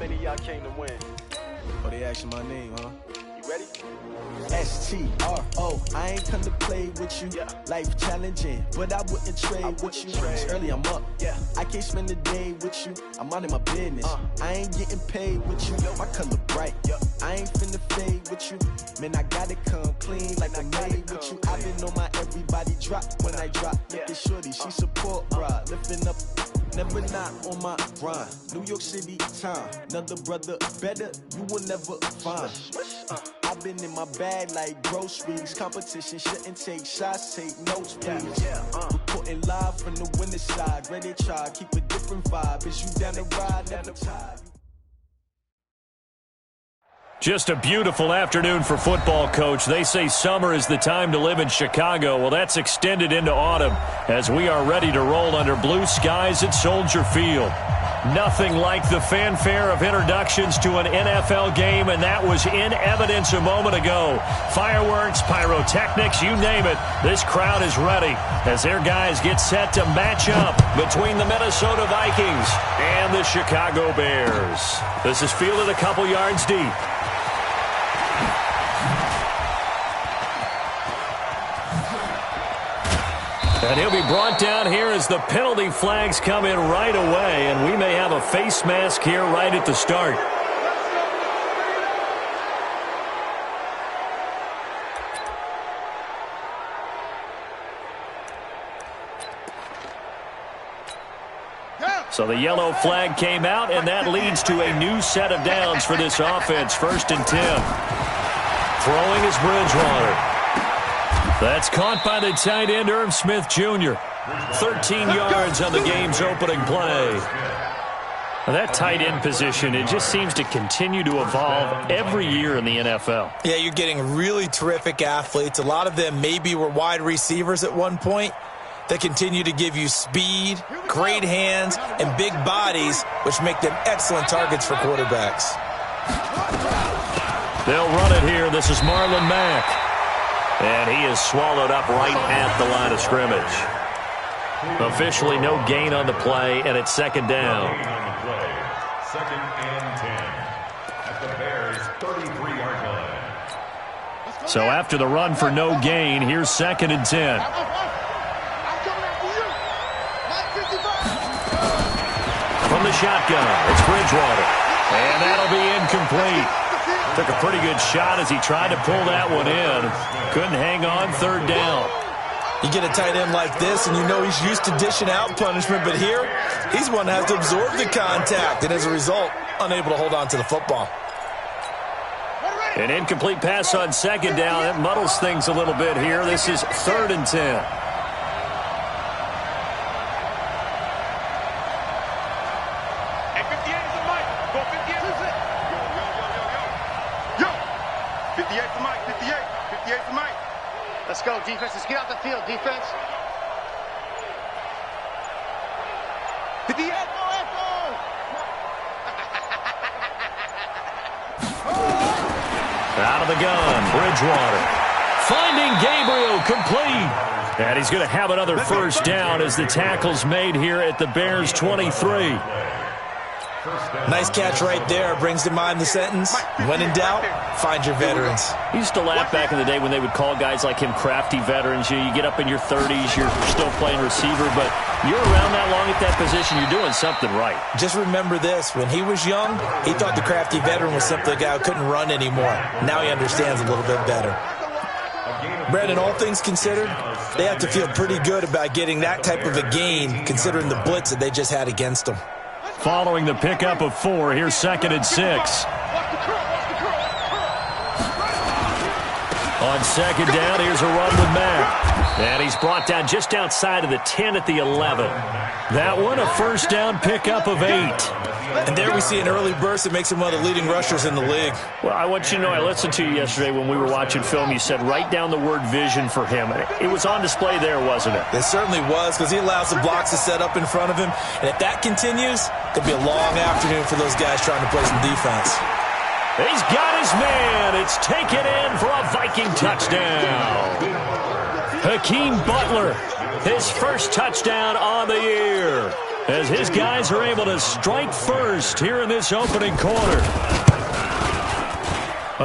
many of y'all came to win? Oh, they asking my name, huh? You ready? S3W8. I ain't come to play with you. Yeah. Life challenging, but I wouldn't trade with you. It's early, I'm up. Yeah. I can't spend the day with you. I'm out in my business. I ain't getting paid with you. My color bright. I ain't finna fade with you. Man, I gotta come clean like I made with you. I've been on my everybody drop when I drop. Look at shorty, she support ride. Lifting up, never not on my grind. New York City time. Another brother better, you will never find. I've been in my bag like groceries. Competition shouldn't take shots, take notes, please. Reporting live from the winning side. Ready to try, keep a different vibe. Is you down the ride, never tired. Just a beautiful afternoon for football, Coach. They say summer is the time to live in Chicago. Well, that's extended into autumn as we are ready to roll under blue skies at Soldier Field. Nothing like the fanfare of introductions to an NFL game, and that was in evidence a moment ago. Fireworks, pyrotechnics, you name it. This crowd is ready as their guys get set to match up between the Minnesota Vikings and the Chicago Bears. This is fielded a couple yards deep. And he'll be brought down here as the penalty flags come in right away, and we may have a face mask here right at the start. So the yellow flag came out, and that leads to a new set of downs for this offense. 1st and 10. Throwing is Bridgewater. That's caught by the tight end, Irv Smith Jr. 13 yards on the game's opening play. That tight end position, it just seems to continue to evolve every year in the NFL. Yeah, you're getting really terrific athletes. A lot of them maybe were wide receivers at one point that continue to give you speed, great hands, and big bodies, which make them excellent targets for quarterbacks. They'll run it here. This is Marlon Mack. And he is swallowed up right at the line of scrimmage. Officially no gain on the play, and it's 2nd down. 2nd and 10 at the Bears' 33-yard line. So after the run for no gain, here's 2nd and 10. From the shotgun, it's Bridgewater. And that'll be incomplete. Took a pretty good shot as he tried to pull that one in. Couldn't hang on. 3rd down. You get a tight end like this, and you know he's used to dishing out punishment, but here, he's one that has to absorb the contact, and as a result, unable to hold on to the football. An incomplete pass on 2nd down. It muddles things a little bit here. This is 3rd and 10. Let's go, defense. Let's get out the field, defense. 58, Out of the gun, Bridgewater. Finding Gabriel, complete. And he's going to have another 1st down as the tackle's made here at the Bears' 23. Nice catch right there. Brings to mind the sentence, when in doubt, find your veterans. He used to laugh back in the day when they would call guys like him crafty veterans. You get up in your 30s, you're still playing receiver, but you're around that long at that position, you're doing something right. Just remember this. When he was young, he thought the crafty veteran was simply a guy who couldn't run anymore. Now he understands a little bit better. Brandon, all things considered, they have to feel pretty good about getting that type of a gain, considering the blitz that they just had against them. Following the pickup of 4, here's 2nd and 6. On 2nd down, here's a run with Mack. And he's brought down just outside of the 10 at the 11. That one, a 1st down pickup of 8. And there we see an early burst that makes him one of the leading rushers in the league. Well, I want you to know, I listened to you yesterday when we were watching film. You said write down the word vision for him. It was on display there, wasn't it? It certainly was, because he allows the blocks to set up in front of him. And if that continues, it could be a long afternoon for those guys trying to play some defense. He's got his man. It's taken in for a Viking touchdown. Hakeem Butler, his 1st touchdown on the year. as his guys are able to strike first here in this opening quarter.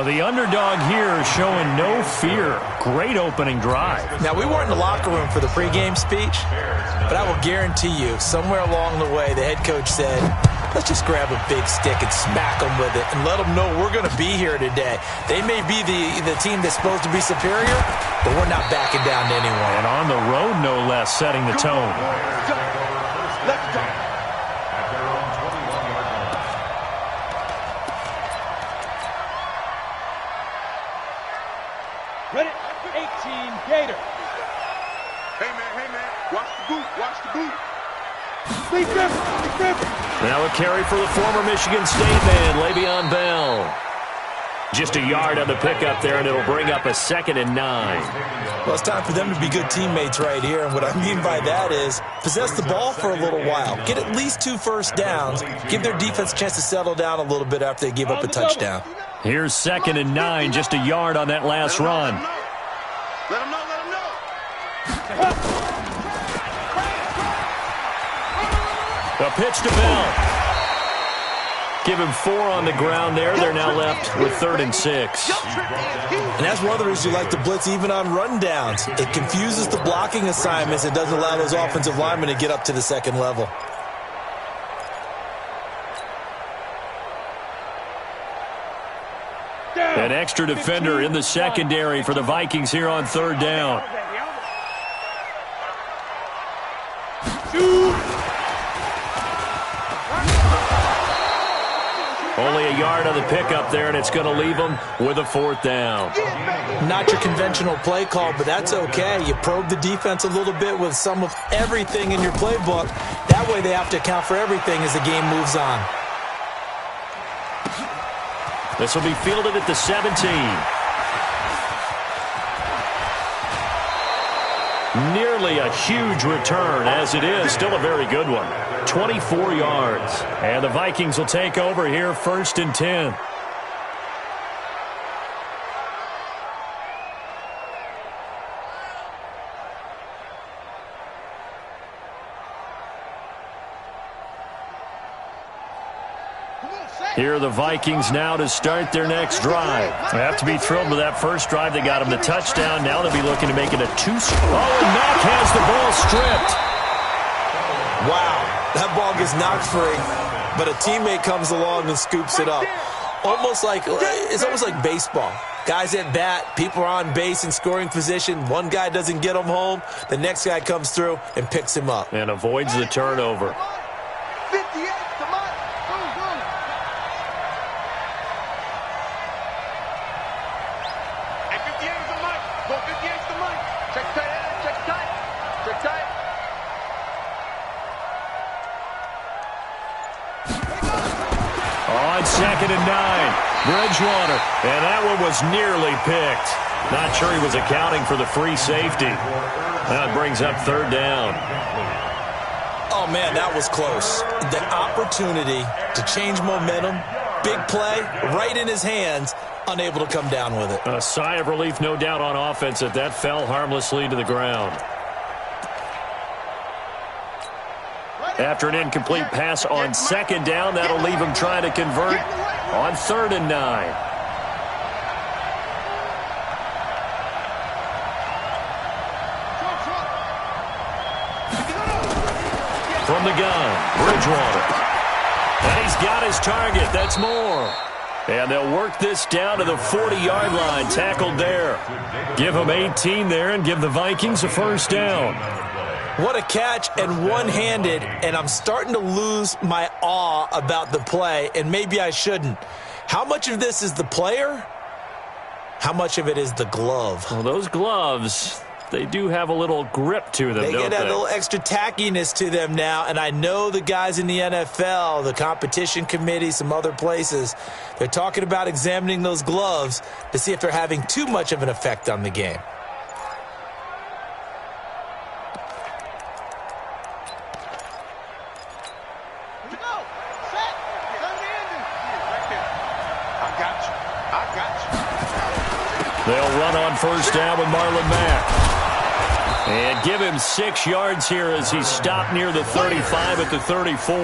The underdog here showing no fear. Great opening drive. Now, we weren't in the locker room for the pregame speech, but I will guarantee you, somewhere along the way, the head coach said, let's just grab a big stick and smack them with it and let them know we're going to be here today. They may be the team that's supposed to be superior, but we're not backing down to anyone. And on the road, no less, setting the tone. Let's go. Ready? 18, Gator. Hey, man, watch the boot, watch the boot. Be careful. Now a carry for the former Michigan State man, Le'Veon Bell. Just a yard on the pickup there, and it'll bring up a 2nd and 9. Well, it's time for them to be good teammates right here, and what I mean by that is possess the ball for a little while, get at least 2 first downs, give their defense a chance to settle down a little bit after they give up a touchdown. Here's 2nd and 9, just a yard on that last run. Let him know. A pitch to Bell. Give him 4 on the ground there. They're now left with 3rd and 6. And that's one of the reasons you like to blitz even on rundowns. It confuses the blocking assignments. It doesn't allow those offensive linemen to get up to the second level. An extra defender in the secondary for the Vikings here on 3rd down. Only a yard on the pickup there, and it's going to leave them with a 4th down. Not your conventional play call, but that's okay. You probe the defense a little bit with some of everything in your playbook. That way they have to account for everything as the game moves on. This will be fielded at the 17. Nearly a huge return, as it is. Still a very good one. 24 yards. And the Vikings will take over here, 1st and 10. Here are the Vikings now to start their next drive. They have to be thrilled with that first drive. They got them the touchdown. Now they'll be looking to make it a 2. Oh, and Mack has the ball stripped. Wow, that ball gets knocked free, but a teammate comes along and scoops it up. It's almost like baseball. Guys at bat, people are on base in scoring position. One guy doesn't get him home. The next guy comes through and picks him up. And avoids the turnover. 58, come on. And 58 is the mic. Go 58 is the mic. Check tight. Check tight. On 2nd and 9, Bridgewater. And that one was nearly picked. Not sure he was accounting for the free safety. That brings up 3rd down. Oh, man, that was close. The opportunity to change momentum, big play, right in his hands, unable to come down with it. A sigh of relief, no doubt, on offense that fell harmlessly to the ground. After an incomplete pass on 2nd down, that'll leave him trying to convert on 3rd and 9. From the gun, Bridgewater. And he's got his target. That's more. And they'll work this down to the 40-yard line. Tackled there. Give him 18 there and give the Vikings a 1st down. What a catch, and one-handed, and I'm starting to lose my awe about the play, and maybe I shouldn't. How much of this is the player? How much of it is the glove? Well, those gloves, they do have a little grip to them, They don't get a they? little extra tackiness to them now, and I know the guys in the NFL, the competition committee, some other places, they're talking about examining those gloves to see if they're having too much of an effect on the game. They'll run on 1st down with Marlon Mack. And give him 6 yards here as he stopped near the 35 at the 34.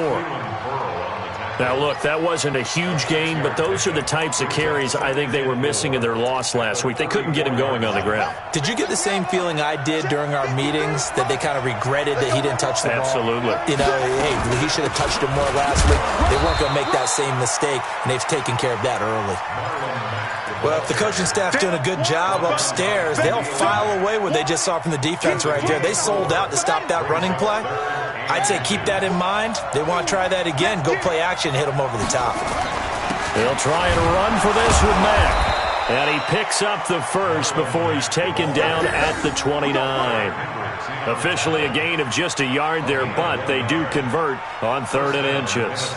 Now, look, that wasn't a huge gain, but those are the types of carries I think they were missing in their loss last week. They couldn't get him going on the ground. Did you get the same feeling I did during our meetings, that they kind of regretted that he didn't touch the ball? Absolutely. You know, hey, he should have touched it more last week. They weren't going to make that same mistake, and they've taken care of that early. Well, if the coaching staff's doing a good job upstairs, they'll file away what they just saw from the defense right there. They sold out to stop that running play. I'd say keep that in mind. They want to try that again. Go play action, hit them over the top. They'll try and run for this with Mack. And he picks up the first before he's taken down at the 29. Officially a gain of just a yard there, but they do convert on 3rd and inches.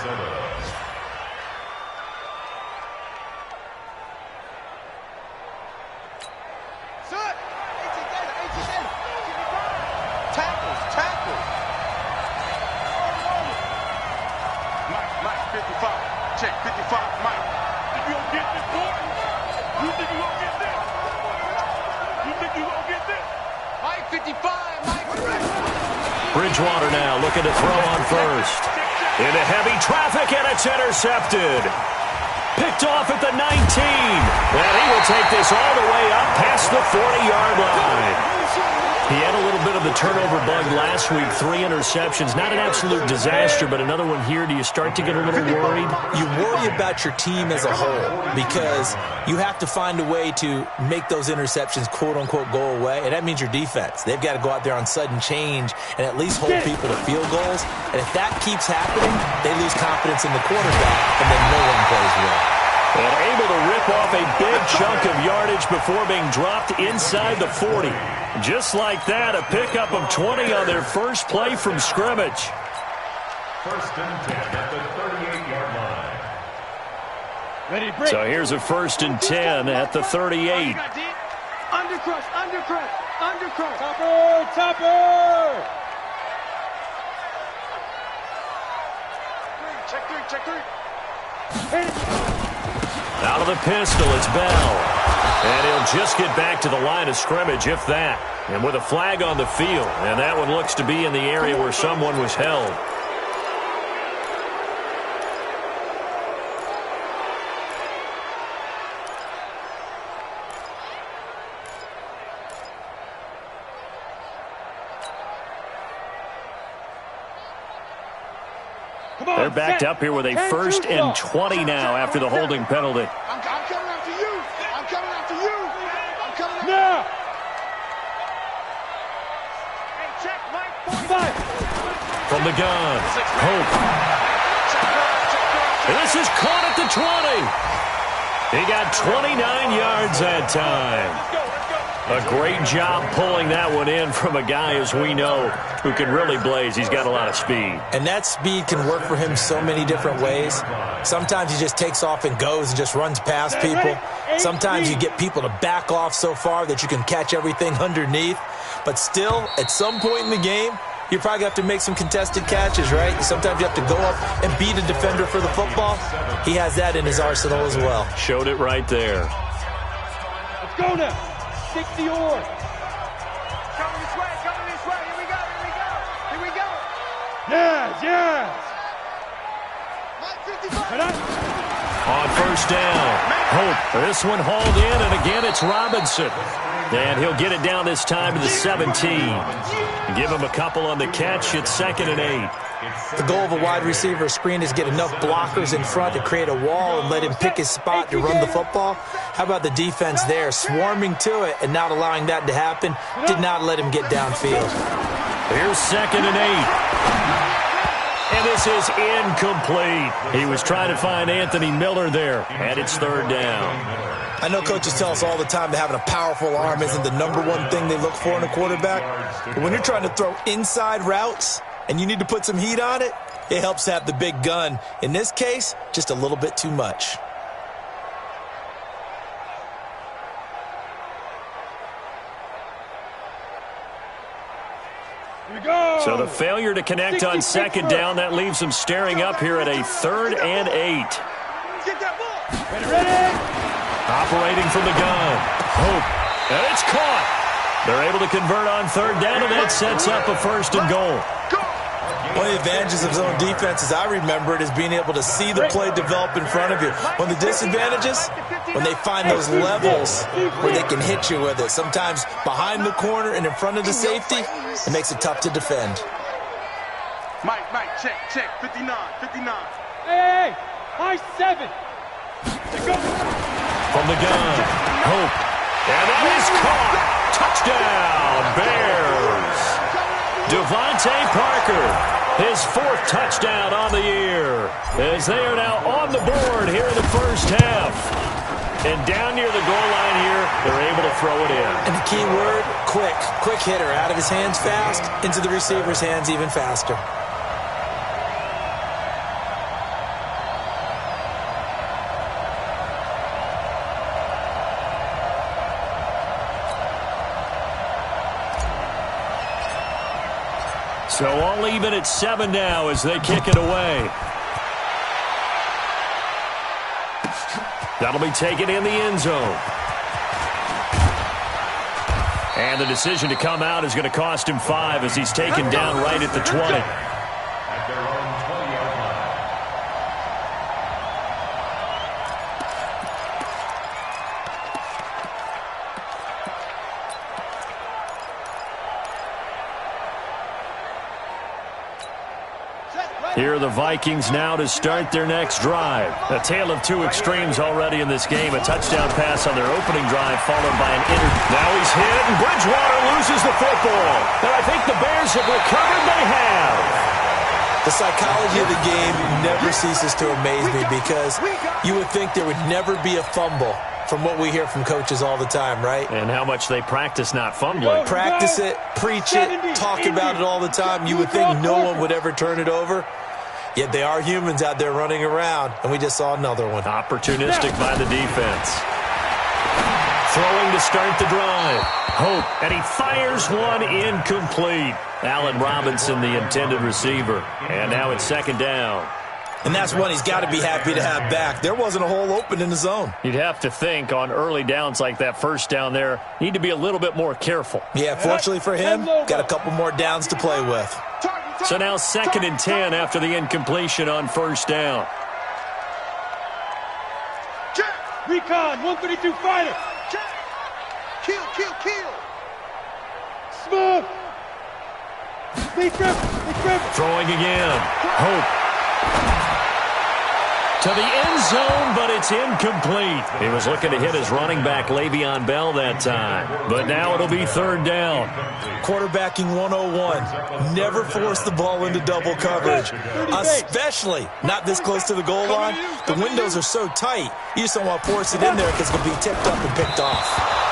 Bridgewater now looking to throw on first. Into heavy traffic, and it's intercepted. Picked off at the 19. And he will take this all the way up past the 40-yard line. He had a little bit of the turnover bug last week, 3 interceptions. Not an absolute disaster, but another one here. Do you start to get a little worried? You worry about your team as a whole because you have to find a way to make those interceptions, quote-unquote, go away, and that means your defense. They've got to go out there on sudden change and at least hold people to field goals. And if that keeps happening, they lose confidence in the quarterback, and then no one plays well. And able to rip off a big chunk of yardage before being dropped inside the 40. Just like that, a pickup of 20 on their first play from scrimmage. 1st and 10 at the 38-yard line. Ready, break. So here's a 1st and 10 at the 38. Undercrush, undercrush, undercrush. Topper, topper. Check three. Hit it. Out of the pistol, it's Bell. And he'll just get back to the line of scrimmage, if that. And with a flag on the field. And that one looks to be in the area where someone was held. They're backed up here with a 1st and 20 now after the holding penalty. I'm coming after you. I'm coming after you. I'm coming after you. Now. Hey, check, Mike. 5. From the gun, Hope. This is caught at the 20. He got 29 yards that time. A great job pulling that one in from a guy, as we know, who can really blaze. He's got a lot of speed. And that speed can work for him so many different ways. Sometimes he just takes off and goes and just runs past people. Sometimes you get people to back off so far that you can catch everything underneath. But still, at some point in the game, you're probably going to have to make some contested catches, right? Sometimes you have to go up and beat a defender for the football. He has that in his arsenal as well. Showed it right there. Let's go now. Kick the oar. Coming this way. Here we go. Yes. Mike, 55. Cut out. On 1st down, Hope. This one hauled in, and again it's Robinson. And he'll get it down this time to the 17. Give him a couple on the catch. It's 2nd and 8. The goal of a wide receiver screen is get enough blockers in front to create a wall and let him pick his spot to run the football. How about the defense there, swarming to it and not allowing that to happen? Did not let him get downfield. Here's 2nd and 8. And this is incomplete. He was trying to find Anthony Miller there, and it's 3rd down. I know coaches tell us all the time that having a powerful arm isn't the #1 thing they look for in a quarterback. But when you're trying to throw inside routes and you need to put some heat on it, it helps to have the big gun. In this case, just a little bit too much. So the failure to connect on 2nd down, that leaves them staring up here at a 3rd and 8. Get that ball. Ready. Operating from the gun. Hope. And it's caught. They're able to convert on third down, and that sets up a 1st and goal. One of the advantages of zone defense, as I remember it, is being able to see the play develop in front of you. One of the disadvantages, when they find those levels where they can hit you with it. Sometimes behind the corner and in front of the safety, it makes it tough to defend. Mike, check, 59. Hey, high 7. From the gun, Hope. And that is caught. Touchdown, Bears. Devontae Parker, his 4th touchdown on the year, as they are now on the board here in the first half. And down near the goal line here, they're able to throw it in. And the key word, quick. Quick hitter, out of his hands fast, into the receiver's hands even faster. So all even at 7 now as they kick it away. That'll be taken in the end zone. And the decision to come out is going to cost him 5 as he's taken down right at the 20. At their own 20-yard line. Here are the Vikings now to start their next drive. A tale of 2 extremes already in this game. A touchdown pass on their opening drive followed by an Now he's hit, and Bridgewater loses the football. And I think the Bears have recovered. They have. The psychology of the game never ceases to amaze me because you would think there would never be a fumble from what we hear from coaches all the time, right? And how much they practice not fumbling. Practice it, preach it, talk about it all the time. You would think no one would ever turn it over. Yet they are humans out there running around, and we just saw another one. Opportunistic by the defense. Throwing to start the drive. Hope, and he fires one incomplete. Allen Robinson, the intended receiver. And now it's 2nd down. And that's one he's got to be happy to have back. There wasn't a hole open in the zone. You'd have to think on early downs like that 1st down there, need to be a little bit more careful. Yeah, fortunately for him, got a couple more downs to play with. So now 2nd and 10 after the incompletion on 1st down. Recon, 132 fighter. Kill. Smoke. Lee Griffin. Throwing again. Hope. To the end zone, but it's incomplete. He was looking to hit his running back, Le'Veon Bell, that time. But now it'll be 3rd down. Quarterbacking 101. Never force the ball into double coverage, especially not this close to the goal line. The windows are so tight, you just don't want to force it in there because it's going to be tipped up and picked off.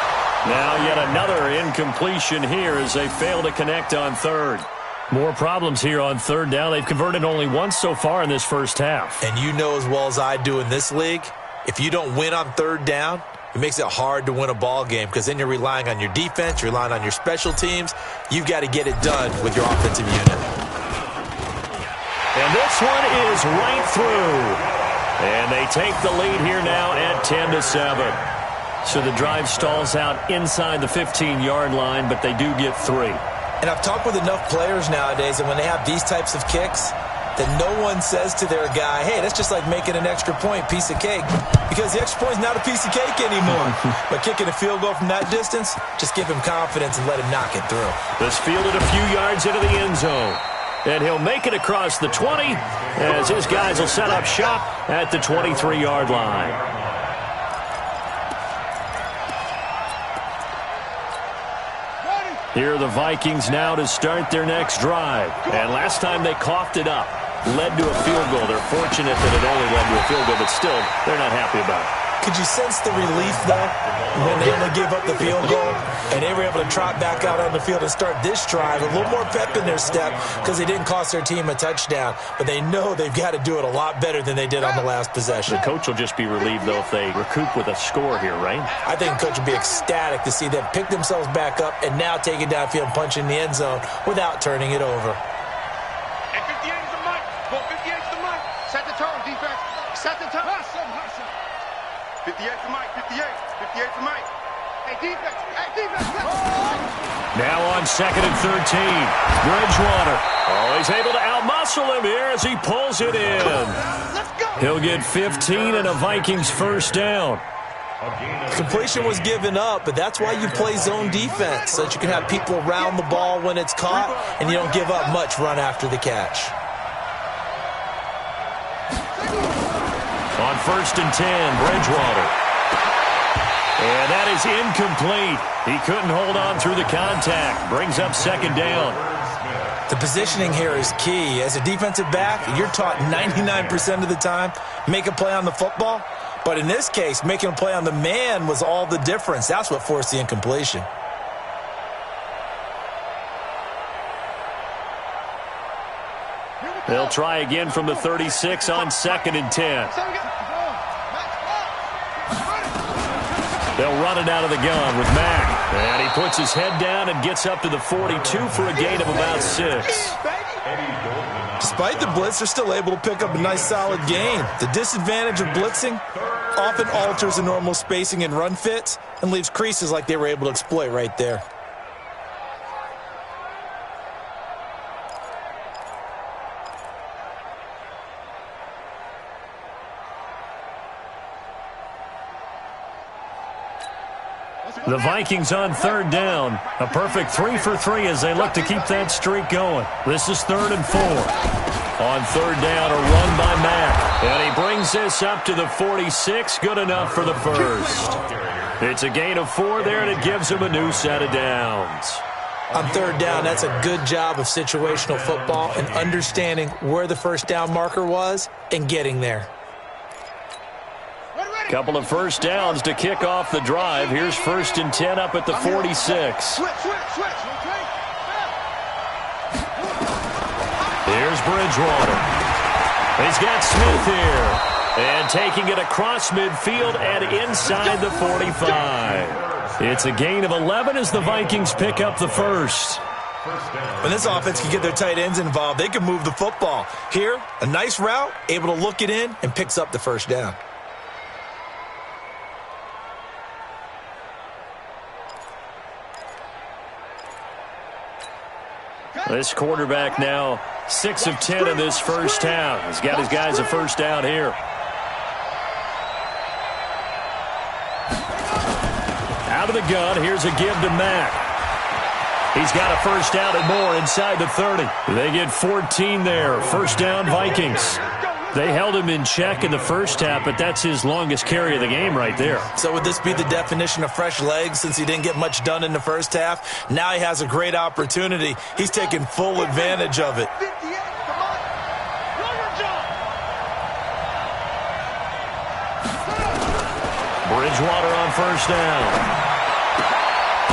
Now yet another incompletion here as they fail to connect on 3rd. More problems here on 3rd down. They've converted only once so far in this first half. And you know as well as I do in this league, if you don't win on 3rd down, it makes it hard to win a ball game because then you're relying on your defense, you're relying on your special teams. You've got to get it done with your offensive unit. And this one is right through. And they take the lead here now at 10-7. So the drive stalls out inside the 15-yard line, but they do get 3. And I've talked with enough players nowadays that when they have these types of kicks, that no one says to their guy, hey, that's just like making an extra point, piece of cake. Because the extra point is not a piece of cake anymore. But kicking a field goal from that distance, just give him confidence and let him knock it through. This fielded a few yards into the end zone. And he'll make it across the 20 as his guys will set up shop at the 23-yard line. Here are the Vikings now to start their next drive. And last time they coughed it up, led to a field goal. They're fortunate that it only led to a field goal, but still, they're not happy about it. Could you sense the relief, though, when they only gave up the field goal and they were able to trot back out on the field and start this drive? A little more pep in their step because they didn't cost their team a touchdown, but they know they've got to do it a lot better than they did on the last possession. The coach will just be relieved, though, if they recoup with a score here, right? I think the coach will be ecstatic to see them pick themselves back up and now take it downfield and punch in the end zone without turning it over. And 58 is the mic. Go 58 is the mic. Set the tone, defense. Set the tone. 58 is the mic. 58 is the mic. Now on 2nd and 13. Bridgewater. Oh, he's able to outmuscle him here as he pulls it in. He'll get 15 and a Vikings first down. Completion was given up, but that's why you play zone defense, so that you can have people around the ball when it's caught, and you don't give up much run after the catch. On 1st and 10, Bridgewater. And that is incomplete. He couldn't hold on through the contact. Brings up 2nd down. The positioning here is key. As a defensive back, you're taught 99% of the time, make a play on the football. But in this case, making a play on the man was all the difference. That's what forced the incompletion. They'll try again from the 36 on 2nd and 10. They'll run it out of the gun with Mack. And he puts his head down and gets up to the 42 for a gain of about 6. Despite the blitz, they're still able to pick up a nice solid gain. The disadvantage of blitzing often alters the normal spacing and run fits and leaves creases like they were able to exploit right there. The Vikings on 3rd down. A perfect 3 for 3 as they look to keep that streak going. This is 3rd and 4. On 3rd down, a run by Mack. And he brings this up to the 46. Good enough for the first. It's a gain of 4 there, and it gives him a new set of downs. On 3rd down, that's a good job of situational football and understanding where the first down marker was and getting there. Couple of first downs to kick off the drive. Here's 1st and 10 up at the 46. Here's Bridgewater. He's got Smith here. And taking it across midfield and inside the 45. It's a gain of 11 as the Vikings pick up the first. When this offense can get their tight ends involved, they can move the football. Here, a nice route, able to look it in, and picks up the first down. This quarterback now 6 of 10 in this first half. He's got his guys a first down here. Out of the gun, here's a give to Mack. He's got a first down and more inside the 30. They get 14 there. First down, Vikings. They held him in check in the first half, but that's his longest carry of the game right there. So would this be the definition of fresh legs since he didn't get much done in the first half? Now he has a great opportunity. He's taking full advantage of it. Bridgewater on first down.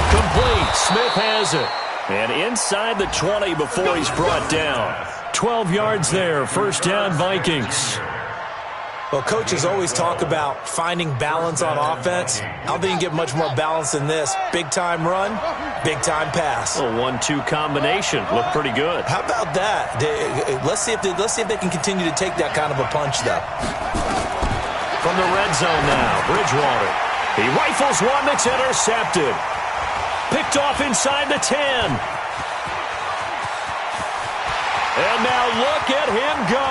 Complete. Smith has it. And inside the 20 before he's brought down. 12 yards there. First down, Vikings. Well, coaches always talk about finding balance on offense. I don't think you can get much more balance than this. Big-time run, big-time pass. A 1-2 combination. Looked pretty good. How about that? Let's see if they can continue to take that kind of a punch, though. From the red zone now, Bridgewater. He rifles one that's intercepted. Picked off inside the 10. And now look at him go.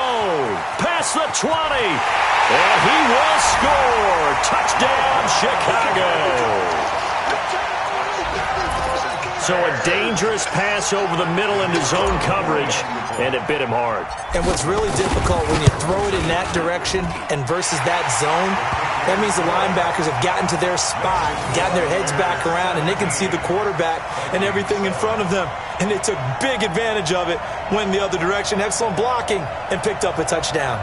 Past the 20. And he will score. Touchdown, Chicago. So a dangerous pass over the middle into zone coverage, and it bit him hard. And what's really difficult when you throw it in that direction and versus that zone, that means the linebackers have gotten to their spot, gotten their heads back around, and they can see the quarterback and everything in front of them. And they took big advantage of it, went the other direction, excellent blocking, and picked up a touchdown.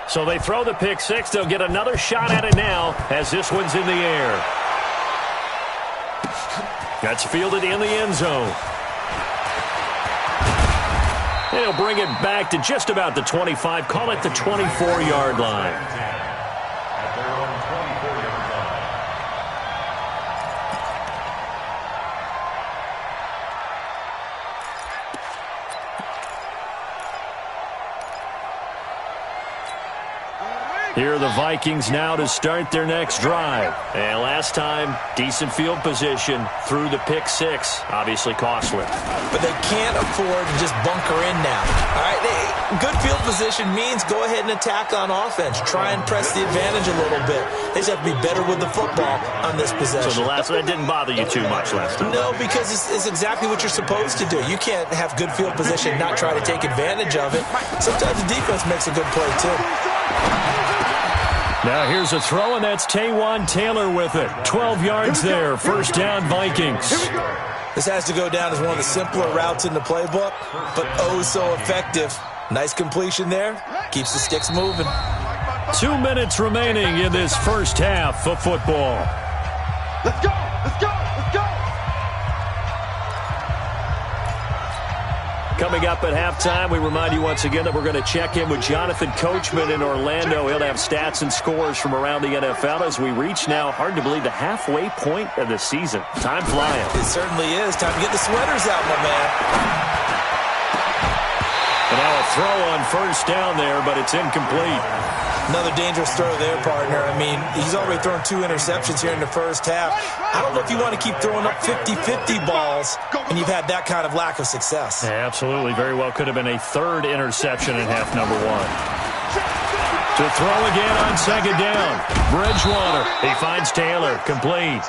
So they throw the pick six. They'll get another shot at it now as this one's in the air. That's fielded in the end zone. And he'll bring it back to just about the 25. Call it the 24-yard line. Here are the Vikings now to start their next drive. And last time, decent field position through the pick six. Obviously costly. But they can't afford to just bunker in now. All right, good field position means go ahead and attack on offense. Try and press the advantage a little bit. They just have to be better with the football on this possession. So that didn't bother you too much last time? No, because it's exactly what you're supposed to do. You can't have good field position and not try to take advantage of it. Sometimes the defense makes a good play, too. Now here's a throw, and that's Taywan Taylor with it. 12 yards there. First down, Vikings. This has to go down as one of the simpler routes in the playbook, but oh so effective. Nice completion there. Keeps the sticks moving. 2 minutes remaining in this first half of football. Let's go! Let's go! Let's go! Coming up at halftime, we remind you once again that we're going to check in with Jonathan Coachman in Orlando. He'll have stats and scores from around the NFL as we reach now, hard to believe, the halfway point of the season. Time flying. It certainly is. Time to get the sweaters out, my man. And now a throw on first down there, but it's incomplete. Another dangerous throw there, partner. I mean, he's already thrown 2 interceptions here in the first half. I don't know if you want to keep throwing up 50-50 balls when you've had that kind of lack of success. Yeah, absolutely. Very well could have been a third interception in half number 1. To throw again on second down. Bridgewater. He finds Taylor. Complete.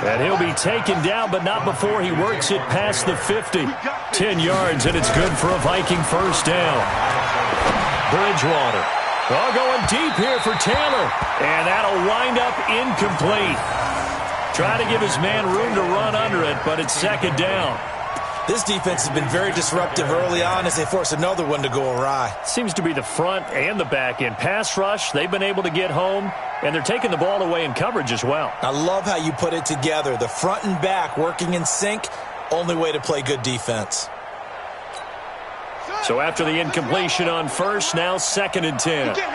And he'll be taken down, but not before he works it past the 50. 10 yards, and it's good for a Viking first down. Bridgewater. Oh, going deep here for Taylor. And that'll wind up incomplete. Trying to give his man room to run under it, but it's second down. This defense has been very disruptive early on as they force another one to go awry. Seems to be the front and the back end. Pass rush, they've been able to get home, and they're taking the ball away in coverage as well. I love how you put it together. The front and back working in sync, only way to play good defense. So after the incompletion on first, now second and 10. 53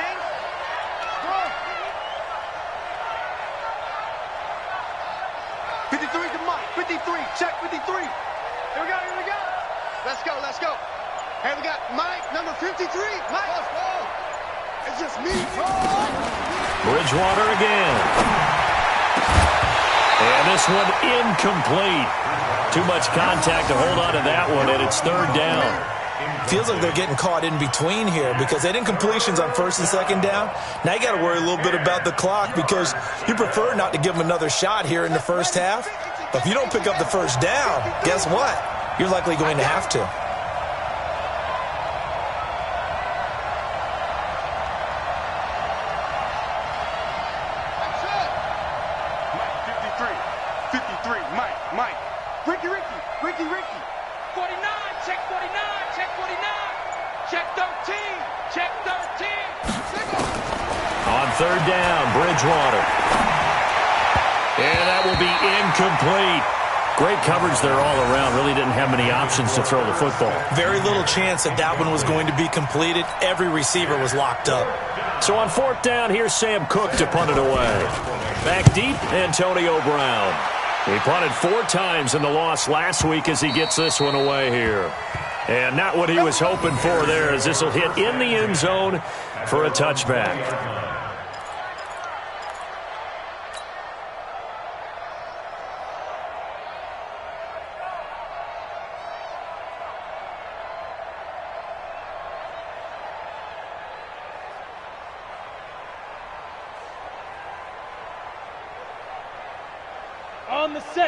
to Mike. 53. Check 53. Here we go. Here we go. Let's go. Let's go. Here we got Mike, number 53. Mike. It's just me. Bridgewater again. And this one incomplete. Too much contact to hold on to that one, and it's third down. Feels like they're getting caught in between here because they did completions on first and second down. Now you got to worry a little bit about the clock because you prefer not to give them another shot here in the first half. But if you don't pick up the first down, guess what? You're likely going to have to. Mike. Ricky. 49, check 49, check 49, check 13, check 13. On third down, Bridgewater. And that will be incomplete. Great coverage there all around. Really didn't have many options to throw the football. Very little chance that that one was going to be completed. Every receiver was locked up. So on fourth down, here's Sam Cook to punt it away. Back deep, Antonio Brown. He punted 4 times in the loss last week as he gets this one away here. And not what he was hoping for there, as this will hit in the end zone for a touchback.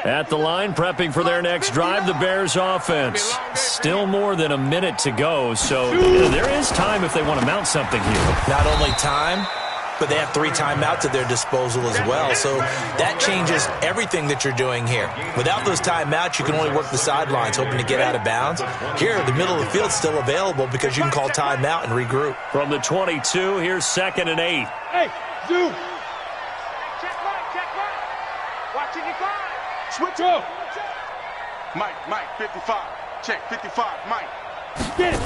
At the line, prepping for their next drive, the Bears offense. Still more than a minute to go, so there is time if they want to mount something here. Not only time, but they have 3 timeouts at their disposal as well, so that changes everything that you're doing here. Without those timeouts, you can only work the sidelines, hoping to get out of bounds. Here, the middle of the field's still available because you can call timeout and regroup. From the 22, here's 2nd and 8. Hey, zoom. Check Mike. Watch 55. Switch up. Mike, 55. Check 55, Mike. Get it.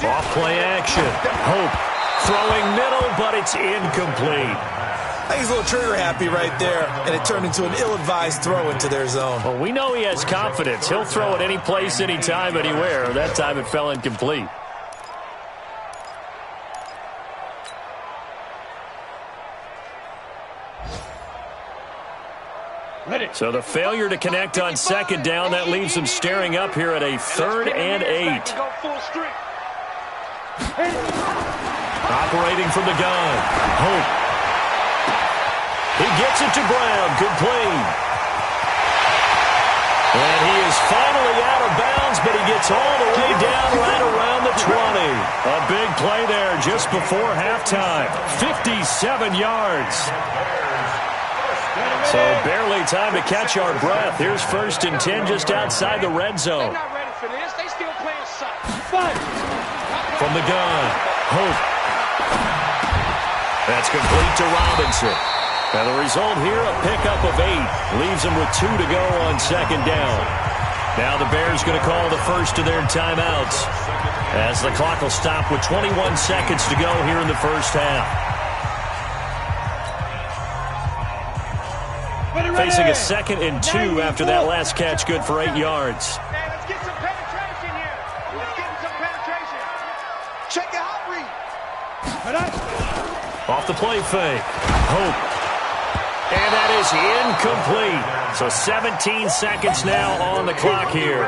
Off play action. Hope throwing middle, but it's incomplete. I think he's a little trigger happy right there, and it turned into an ill-advised throw into their zone. Well, we know he has confidence. He'll throw it any place, anytime, anywhere. That time it fell incomplete. So the failure to connect on second down, that leaves them staring up here at a 3rd and 8. Operating from the gun. Hope. He gets it to Brown. Good play. And he is finally out of bounds, but he gets all the way down right around the 20. A big play there just before halftime. 57 yards. So barely time to catch our breath. Here's 1st and 10 just outside the red zone. They're not ready for this. They still playing soft. From the gun. Hope. That's complete to Robinson. And the result here, a pickup of 8. Leaves them with 2 to go on second down. Now the Bears going to call the first of their timeouts as the clock will stop with 21 seconds to go here in the first half. Facing a 2nd and 2 after that last catch, good for 8 yards. Man, let's get some penetration here. Let's get some penetration. Check it out, Reed. Off the play fake. Hope. And that is incomplete. So 17 seconds now on the clock here.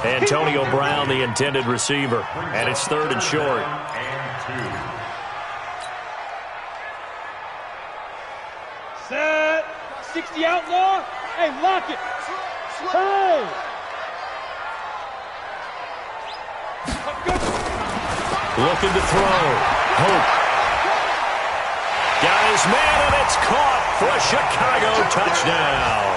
Antonio Brown, the intended receiver. And it's 3rd and short. Set. 60 outlaw. Hey, lock it. Hey. Looking to throw. Hope. Got his man, and it's caught for a Chicago touchdown.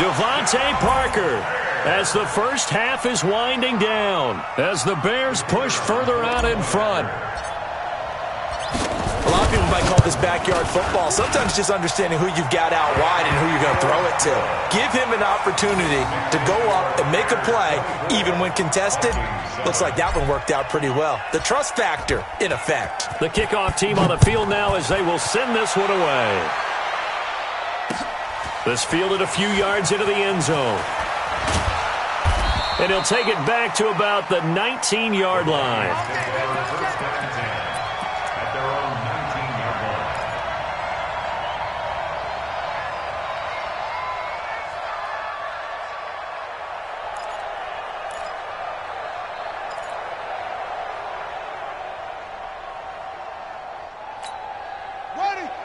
Devontae Parker, as the first half is winding down, as the Bears push further out in front. A lot of people might call this backyard football. Sometimes just understanding who you've got out wide and who you're going to throw it to. Give him an opportunity to go up and make a play, even when contested. Looks like that one worked out pretty well. The trust factor, in effect. The kickoff team on the field now as they will send this one away. This fielded a few yards into the end zone. And he'll take it back to about the 19-yard line.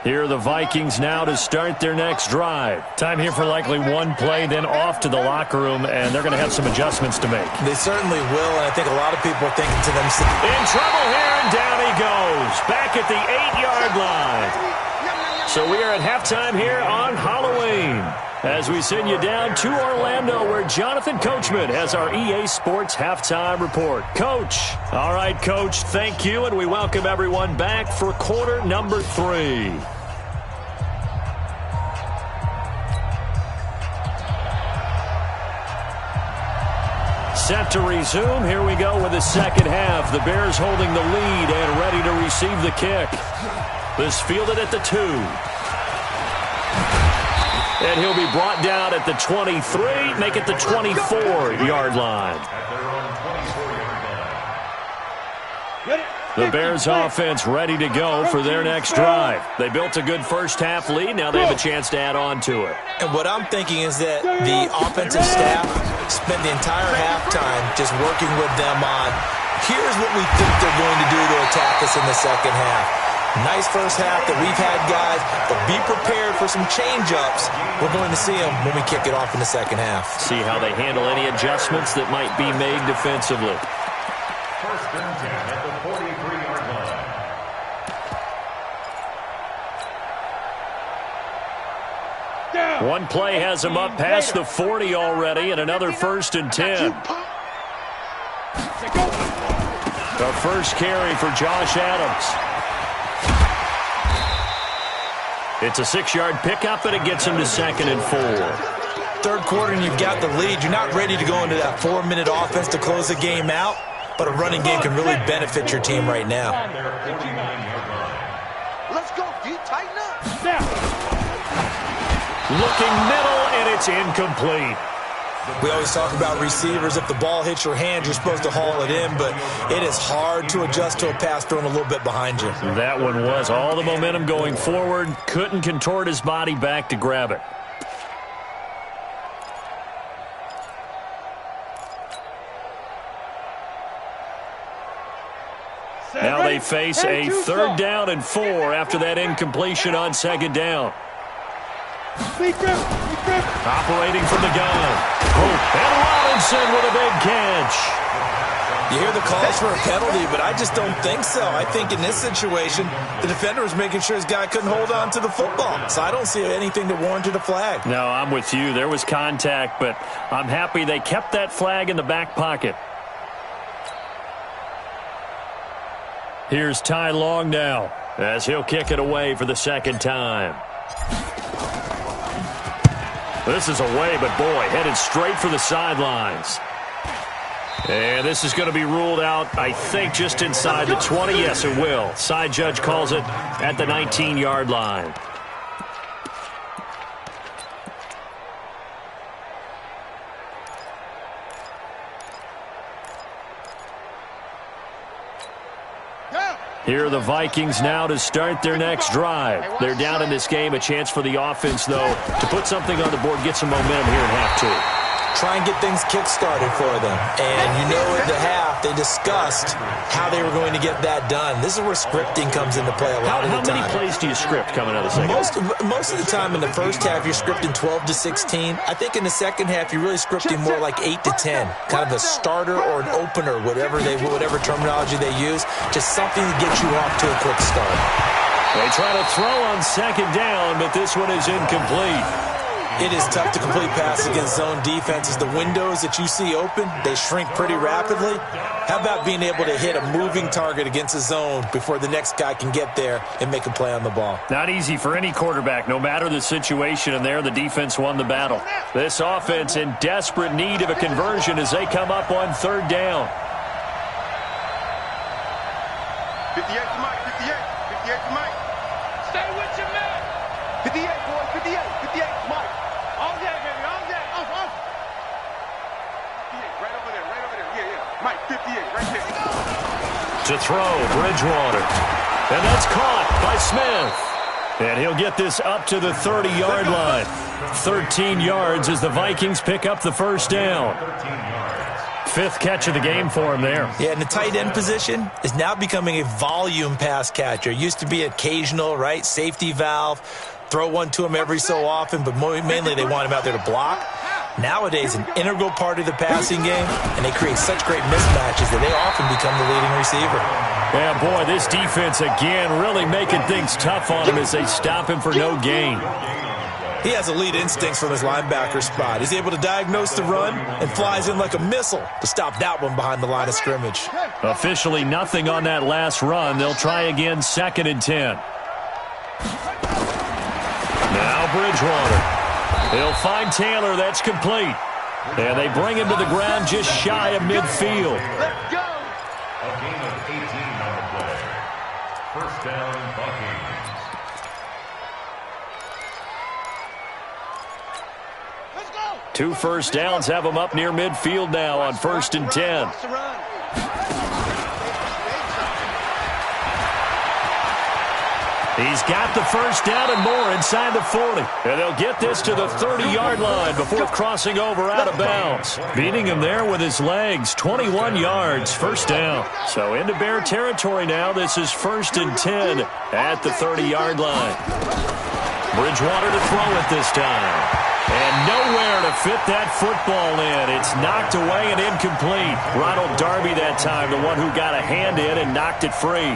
Here are the Vikings now to start their next drive. Time here for likely one play, then off to the locker room, and they're going to have some adjustments to make. They certainly will, and I think a lot of people are thinking to themselves, in trouble here, and down he goes. Back at the 8-yard line. So we are at halftime here on Halloween, as we send you down to Orlando, where Jonathan Coachman has our EA Sports Halftime Report. Coach. All right, Coach, thank you, and we welcome everyone back for quarter number 3. Set to resume. Here we go with the second half. The Bears holding the lead and ready to receive the kick. This fielded at the 2. And he'll be brought down at the 23, make it the 24-yard line. The Bears offense ready to go for their next drive. They built a good first half lead. Now they have a chance to add on to it. And what I'm thinking is that the offensive staff spent the entire halftime just working with them on, here's what we think they're going to do to attack us in the second half. Nice first half that we've had, guys, but be prepared for some change-ups. We're going to see them when we kick it off in the second half. See how they handle any adjustments that might be made defensively. First and 10 at the 43-yard line. One play has him up past the 40 already, and another first and 10. The first carry for Josh Adams. It's a 6-yard pickup, and it gets him to 2nd and 4. Third quarter, and you've got the lead. You're not ready to go into that 4-minute offense to close the game out, but a running game can really benefit your team right now. Let's go, D. Tighten up. Looking middle, and it's incomplete. We always talk about receivers. If the ball hits your hand, you're supposed to haul it in, but it is hard to adjust to a pass thrown a little bit behind you. That one was all the momentum going forward. Couldn't contort his body back to grab it. Now they face a 3rd down and 4 after that incompletion on 2nd down. Operating from the gun. And Robinson with a big catch. You hear the calls for a penalty, but I just don't think so. I think in this situation, the defender was making sure his guy couldn't hold on to the football. So I don't see anything that warranted a flag. No, I'm with you. There was contact, but I'm happy they kept that flag in the back pocket. Here's Ty Long now, as he'll kick it away for the 2nd time. This is away, but boy, headed straight for the sidelines. And this is going to be ruled out, I think, just inside the 20. Yes, it will. Side judge calls it at the 19-yard line. Here are the Vikings now to start their next drive. They're down in this game. A chance for the offense, though, to put something on the board, get some momentum here in half 2. Try and get things kick-started for them. And you know at the half, they discussed how they were going to get that done. This is where scripting comes into play a lot of the time. How many plays do you script coming out of the second half? Most of the time in the first half, you're scripting 12 to 16. I think in the second half, you're really scripting more like 8 to 10. Kind of a starter or an opener, whatever terminology they use. Just something to get you off to a quick start. They try to throw on 2nd down, but this one is incomplete. It is tough to complete passes against zone defenses. The windows that you see open, they shrink pretty rapidly. How about being able to hit a moving target against a zone before the next guy can get there and make a play on the ball? Not easy for any quarterback, no matter the situation, and there the defense won the battle. This offense in desperate need of a conversion as they come up on 3rd down. 58 to Mike, 58. 58 to Mike. Stay with your man. 58, boys, 58. 58 to Mike. All day, baby, all day. Off. 58, right over there, right over there. Yeah. Mike, 58, right there. To throw, Bridgewater. And that's caught by Smith. And he'll get this up to the 30-yard line. 13 yards as the Vikings pick up the 1st down. 5th catch of the game for him there. Yeah, and the tight end position is now becoming a volume pass catcher. It used to be occasional, right? Safety valve. Throw one to him every so often, but mainly they want him out there to block. Nowadays, an integral part of the passing game, and they create such great mismatches that they often become the leading receiver. Yeah, boy, this defense again really making things tough on him as they stop him for no gain. He has elite instincts from his linebacker spot. He's able to diagnose the run and flies in like a missile to stop that one behind the line of scrimmage. Officially nothing on that last run. They'll try again 2nd and 10. Now Bridgewater. He'll find Taylor. That's complete. And they bring him to the ground just shy of midfield. Let's go. A gain of 18 on the play. 1st down, Vikings. Let's go. 2 first downs have them up near midfield now on 1st and 10. Watch the run. He's got the 1st down and more inside the 40. And they'll get this to the 30-yard line before crossing over out of bounds. Beating him there with his legs. 21 yards, 1st down. So into Bear territory now. This is 1st and 10 at the 30-yard line. Bridgewater to throw it this time. And nowhere to fit that football in. It's knocked away and incomplete. Ronald Darby that time, the one who got a hand in and knocked it free.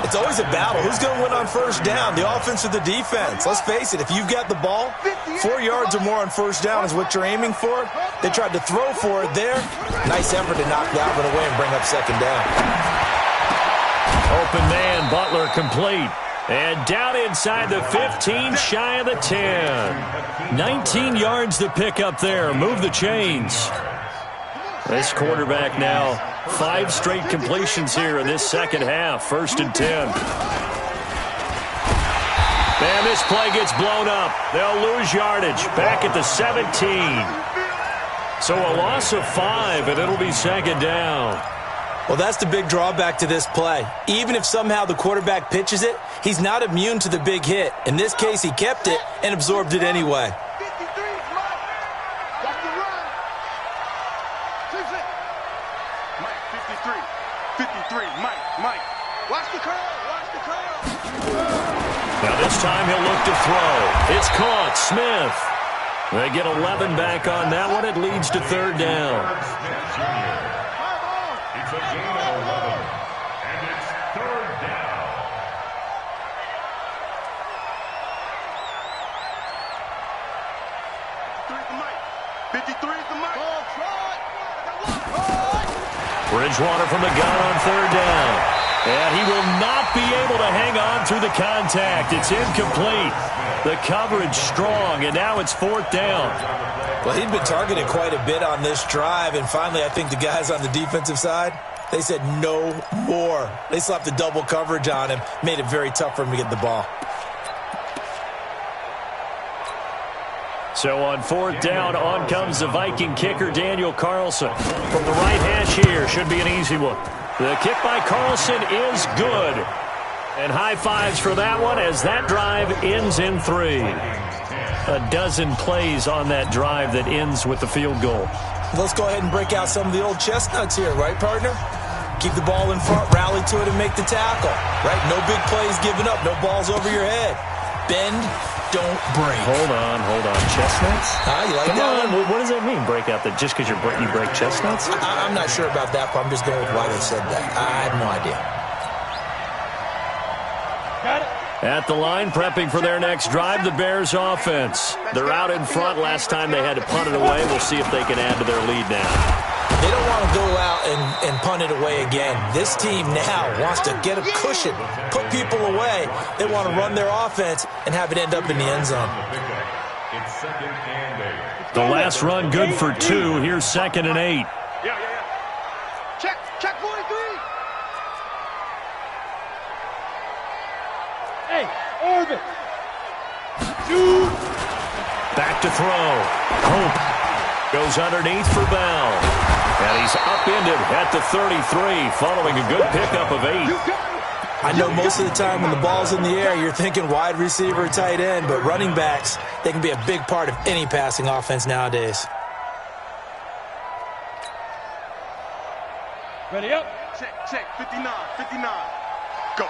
It's always a battle. Who's going to win on 1st down, the offense or the defense? Let's face it, if you've got the ball, 4 yards or more on 1st down is what you're aiming for. They tried to throw for it there. Nice effort to knock that one away and bring up 2nd down. Open man, Butler complete. And down inside the 15, shy of the 10. 19 yards to pick up there. Move the chains. This quarterback now, 5 straight completions here in this 2nd half. 1st and 10. And this play gets blown up. They'll lose yardage. Back at the 17. So a loss of 5, and it'll be 2nd down. Well, that's the big drawback to this play. Even if somehow the quarterback pitches it, he's not immune to the big hit. In this case, he kept it and absorbed it anyway. 53, Mike. Got the run. Mike, 53. 53, Mike. Watch the curl. Watch the curl. Now this time he'll look to throw. It's caught. Smith. They get 11 back on that one. It leads to third down. It's a gain of 11, and it's third down. Three's the mic. 53's the mic. Bridgewater from the gun on third down. And he will not be able to hang on through the contact. It's incomplete. The coverage strong, and now it's fourth down. Well, he'd been targeted quite a bit on this drive, and finally I think the guys on the defensive side, they said no more. They slapped the double coverage on him, made it very tough for him to get the ball. So on fourth down, on comes the Viking kicker, Daniel Carlson. From the right hash here, should be an easy one. The kick by Carlson is good. And high fives for that one as that drive ends in 3. A dozen plays on that drive that ends with the field goal. Let's go ahead and break out some of the old chestnuts here, right, partner? Keep the ball in front, rally to it, and make the tackle, right? No big plays given up, no balls over your head. Bend, don't break. Hold on. Chestnuts? You like Come that on. one? What does that mean, break out? That just because you break chestnuts? I'm not sure about that, but I'm just going with why they said that. I have no idea. Got it. At the line, prepping for their next drive, the Bears offense. They're out in front. Last time they had to punt it away. We'll see if they can add to their lead now. They don't want to go out and punt it away again. This team now wants to get a cushion, put people away. They want to run their offense and have it end up in the end zone. It's second and 8. The last run good for 2. Here's second and 8. Yeah. Check 43. Hey, Orbit. Shoot. Back to throw. Hope goes underneath for Bell. And he's upended at the 33, following a good pickup of 8. I know most of the time when the ball's in the air, you're thinking wide receiver, tight end, but running backs, they can be a big part of any passing offense nowadays. Ready up. Check. 59. Go.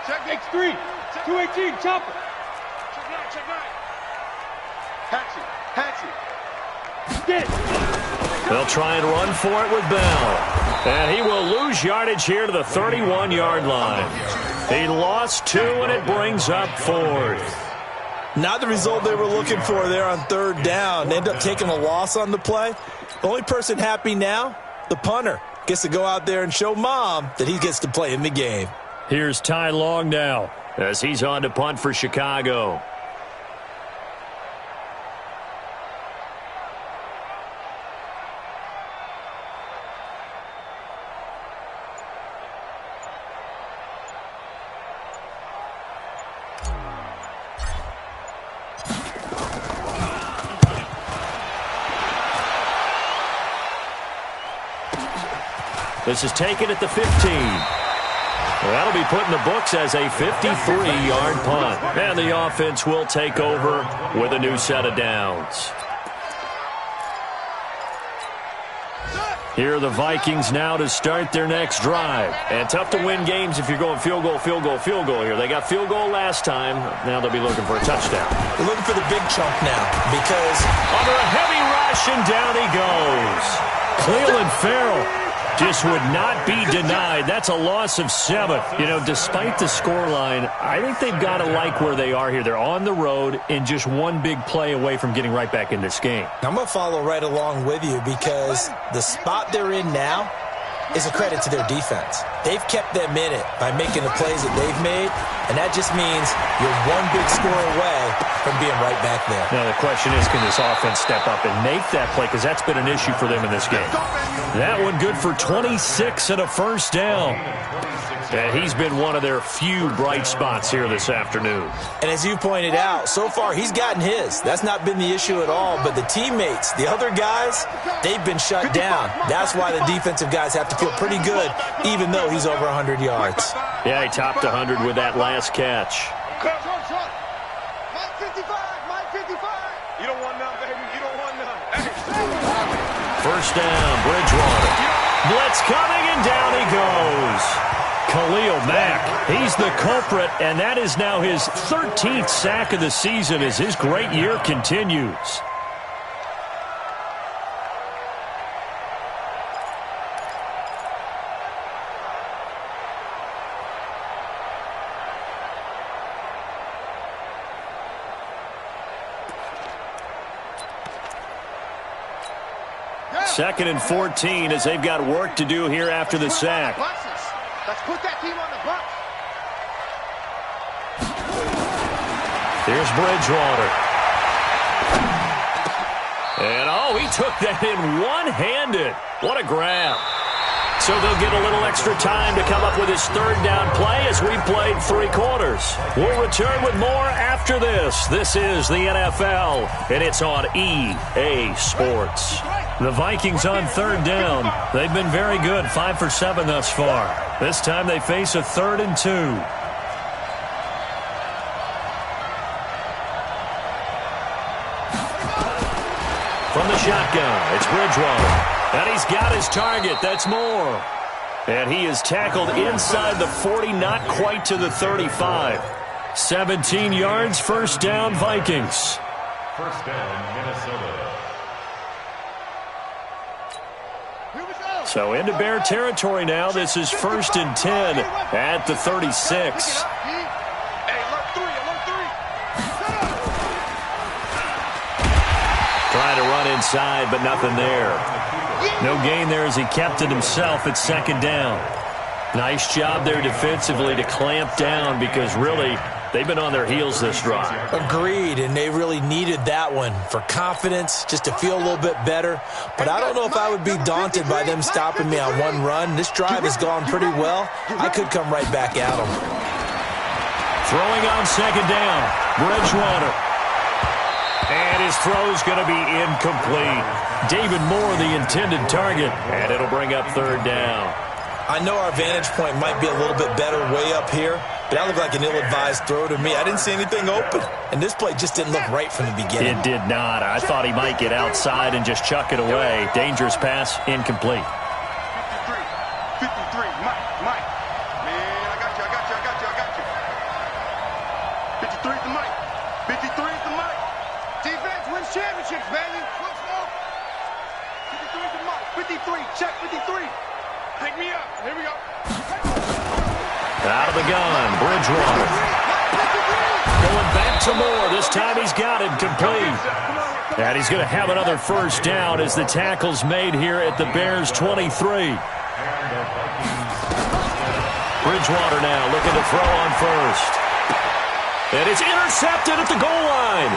Check X3. 218. Chopper. Check 9. Hatch it. Get it. They'll try and run for it with Bell. And he will lose yardage here to the 31-yard line. He lost 2, and it brings up 4th. Not the result they were looking for there on third down. They end up taking a loss on the play. The only person happy now, the punter, gets to go out there and show Mom that he gets to play in the game. Here's Ty Long now as he's on to punt for Chicago. This is taken at the 15. Well, that'll be put in the books as a 53-yard punt. And the offense will take over with a new set of downs. Here are the Vikings now to start their next drive. And tough to win games if you're going field goal here. They got field goal last time. Now they'll be looking for a touchdown. They're looking for the big chunk now because under a heavy rush, and down he goes. Cleveland Farrell just would not be denied. That's a loss of 7. You know, despite the scoreline, I think they've got to like where they are here. They're on the road and just one big play away from getting right back in this game. I'm going to follow right along with you because the spot they're in now is a credit to their defense. They've kept them in it by making the plays that they've made, and that just means you're one big score away from being right back there. Now the question is, can this offense step up and make that play? Because that's been an issue for them in this game. That one good for 26 and a first down. And he's been one of their few bright spots here this afternoon. And as you pointed out, so far he's gotten his. That's not been the issue at all. But the teammates, the other guys, they've been shut down. That's why the defensive guys have to feel pretty good, even though he's over 100 yards. Yeah, he topped 100 with that last catch. Mike 55. You don't want none, baby. You don't want none. First down, Bridgewater. Blitz coming, and down he goes. He's the culprit, and that is now his 13th sack of the season as his great year continues. Second and 14 as they've got work to do here after the sack. Let's put that team on the bus. Here's Bridgewater. And, he took that in one-handed. What a grab. So they'll get a little extra time to come up with his third down play as we've played 3 quarters. We'll return with more after this. This is the NFL, and it's on EA Sports. The Vikings on third down. They've been very good, 5 for 7 thus far. This time they face a 3rd and 2. From the shotgun, it's Bridgewater. And he's got his target. That's Moore. And he is tackled inside the 40, not quite to the 35. 17 yards, first down, Vikings. First down, Minnesota. So into Bear territory now. This is 1st and 10 at the 36. Trying to run inside, but nothing there. No gain there as he kept it himself at 2nd down. Nice job there defensively to clamp down because really they've been on their heels this drive. Agreed, and they really needed that one for confidence, just to feel a little bit better. But I don't know if I would be daunted by them stopping me on one run. This drive has gone pretty well. I could come right back at them. Throwing on 2nd down, Bridgewater. And his throw's going to be incomplete. David Moore, the intended target, and it'll bring up 3rd down. I know our vantage point might be a little bit better way up here, but that looked like an ill-advised throw to me. I didn't see anything open, and this play just didn't look right from the beginning. It did not. I thought he might get outside and just chuck it away. Dangerous pass, incomplete. 53, Mike. Man, I got you. 53 is the Mike. 53 is the Mike. Defense wins championships, baby. 53 is the Mike. 53, check 53. Pick me up. Here we go. Out of the gun, Bridgewater. Going back to Moore. This time he's got it complete. And he's going to have another first down as the tackle's made here at the Bears' 23. Bridgewater now looking to throw on first. And it's intercepted at the goal line.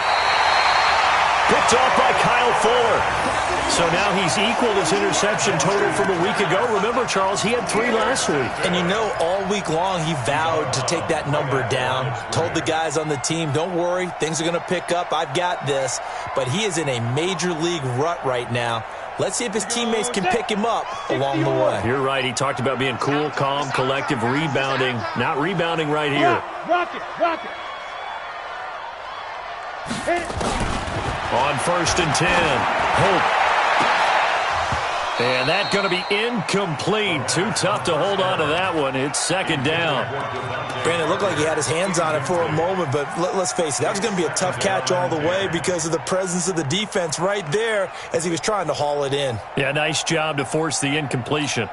Picked off by Kyle Fuller. So now he's equaled his interception total from a week ago. Remember, Charles, he had 3 last week. And you know, all week long he vowed to take that number down. Told the guys on the team, don't worry, things are going to pick up. I've got this. But he is in a major league rut right now. Let's see if his teammates can pick him up along the way. You're right. He talked about being cool, calm, collective, rebounding. Not rebounding right here. Rock it. On 1st and 10, Hope. And that's going to be incomplete. Too tough to hold on to that one. It's 2nd down. Brandon, it looked like he had his hands on it for a moment, but let's face it, that was going to be a tough catch all the way because of the presence of the defense right there as he was trying to haul it in. Yeah, nice job to force the incompletion.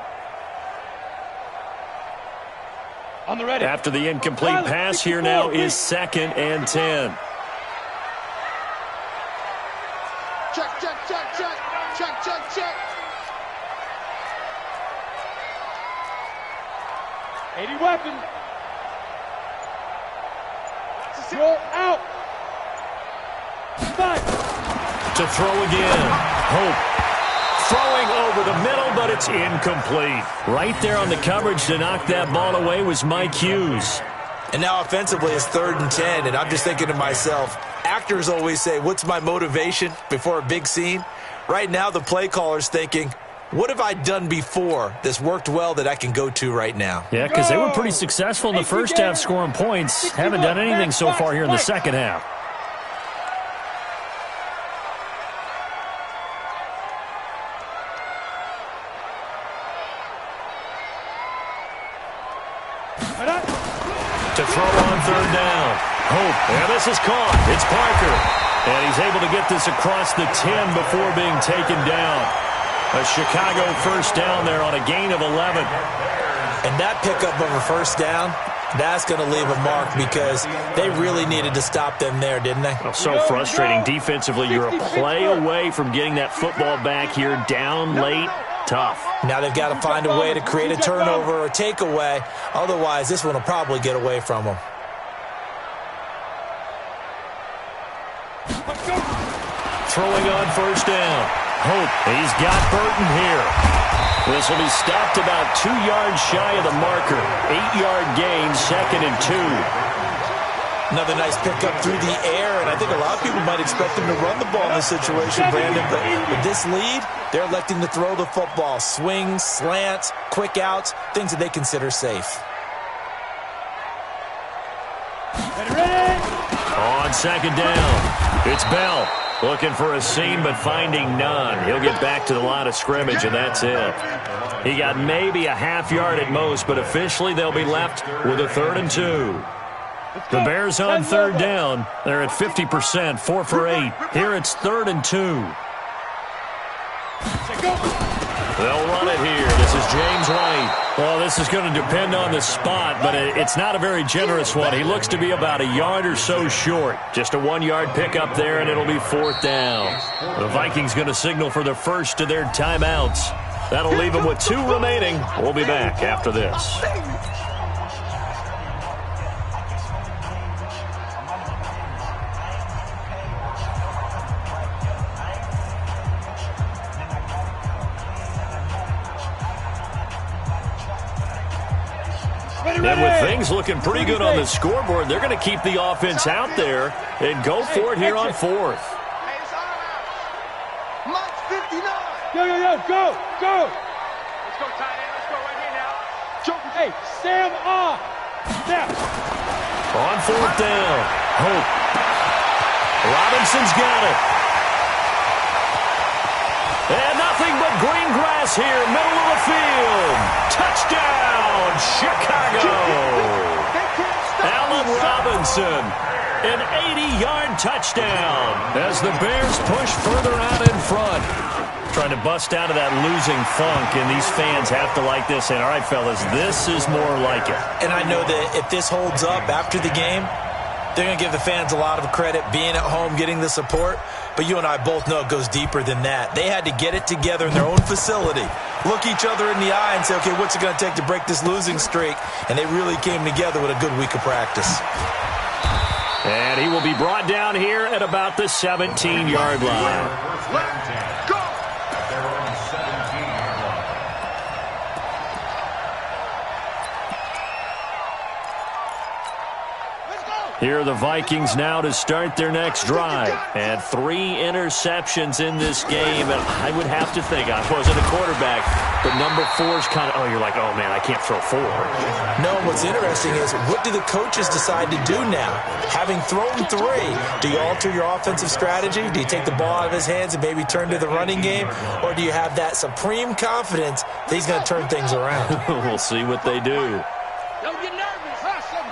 On the ready. After the incomplete pass, here now is 2nd and 10. Check. 80 weapon. Roll out. 5. To throw again. Hope. Throwing over the middle, but it's incomplete. Right there on the coverage to knock that ball away was Mike Hughes. And now offensively it's 3rd and 10, and I'm just thinking to myself, actors always say, what's my motivation before a big scene? Right now the play caller's thinking, what have I done before that's worked well that I can go to right now? Yeah, because they were pretty successful in the first half scoring points. Haven't done anything so far here in the second half. throw on third down. Hope, and this is caught. It's Parker. And he's able to get this across the 10 before being taken down. A Chicago first down there on a gain of 11. And that pickup of a first down, that's going to leave a mark because they really needed to stop them there, didn't they? Oh, so frustrating. Defensively, you're a play away from getting that football back here down late. Tough. Now they've got to find a way to create a turnover or takeaway. Otherwise, this one will probably get away from them. Throwing on first down. Hope, he's got Burton here. This will be stopped about 2 yards shy of the marker. 8-yard gain, 2nd and 2. Another nice pickup through the air, and I think a lot of people might expect them to run the ball in this situation, Brandon. But with this lead, they're electing to throw the football. Swings, slants, quick outs, things that they consider safe. On second down, it's Bell. Looking for a seam, but finding none. He'll get back to the line of scrimmage, and that's it. He got maybe a half yard at most, but officially they'll be left with a 3rd and 2. The Bears on third down. They're at 50%, 4 for 8. Here it's 3rd and 2. They'll run it here. This is James White. Well, this is going to depend on the spot, but it's not a very generous one. He looks to be about a yard or so short. Just a 1-yard pickup there, and it'll be 4th down. The Vikings going to signal for the first of their timeouts. That'll leave them with 2 remaining. We'll be back after this. And with things looking pretty good on the scoreboard, they're going to keep the offense out there and go for it here on 4th. Go, go! Let's go, tight end. Let's go right here now. Hey, Sam off! Snap! On 4th down, Hope. Robinson's got it. And nothing but green grass here, middle of the field. Touchdown, Chicago! Allen Robinson, an 80-yard touchdown as the Bears push further out in front. Trying to bust out of that losing funk, and these fans have to like this. And all right, fellas, this is more like it. And I know that if this holds up after the game, they're going to give the fans a lot of credit being at home, getting the support. But you and I both know it goes deeper than that. They had to get it together in their own facility, look each other in the eye and say, okay, what's it going to take to break this losing streak? And they really came together with a good week of practice. And he will be brought down here at about the 17-yard line. Go! Here are the Vikings now to start their next drive. And 3 interceptions in this game. And I would have to think, I wasn't a quarterback, but number 4 is kind of, you're like, oh, man, I can't throw 4. No, what's interesting is what do the coaches decide to do now? Having thrown 3, do you alter your offensive strategy? Do you take the ball out of his hands and maybe turn to the running game? Or do you have that supreme confidence that he's going to turn things around? We'll see what they do. Don't get nervous. Hustle.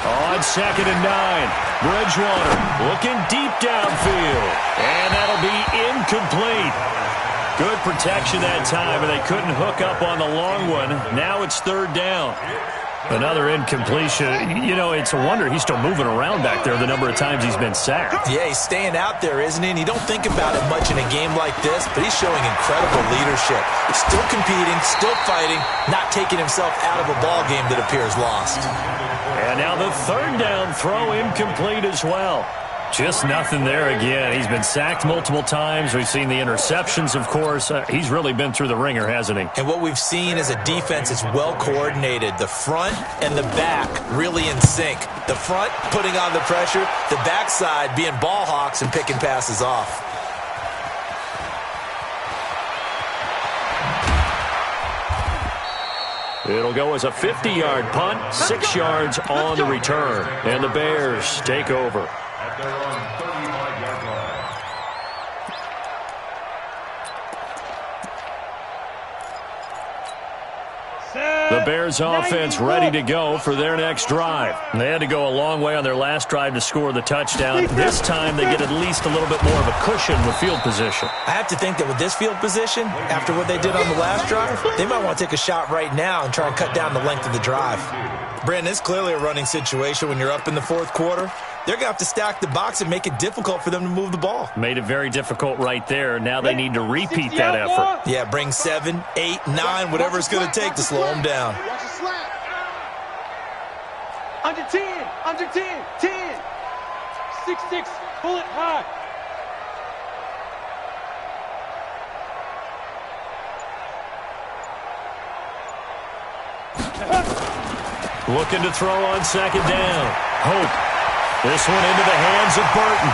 On 2nd and 9, Bridgewater looking deep downfield. And that'll be incomplete. Good protection that time, and they couldn't hook up on the long one. Now it's 3rd down. Another incompletion. You know, it's a wonder he's still moving around back there the number of times he's been sacked. Yeah, he's staying out there, isn't he? And you don't think about it much in a game like this, but he's showing incredible leadership. Still competing, still fighting, not taking himself out of a ball game that appears lost. And now the 3rd down throw incomplete as well. Just nothing there again. He's been sacked multiple times. We've seen the interceptions, of course. He's really been through the ringer, hasn't he? And what we've seen is a defense that's well coordinated. The front and the back really in sync. The front putting on the pressure, the backside being ball hawks and picking passes off. It'll go as a 50-yard punt, 6 yards on the return. And the Bears take over. At their own 35-yard line. The Bears offense ready to go for their next drive. They had to go a long way on their last drive to score the touchdown. This time they get at least a little bit more of a cushion with field position. I have to think that with this field position, after what they did on the last drive, they might want to take a shot right now and try and cut down the length of the drive. Brandon, it's clearly a running situation when you're up in the fourth quarter. They're going to have to stack the box and make it difficult for them to move the ball. Made it very difficult right there. Now they need to repeat that effort. Yeah, bring 7, 8, 9, whatever it's going to take to slow them down. Under 10, under 10, 10. 6-6, pull it high. Looking to throw on second down. Hope. This one into the hands of Burton.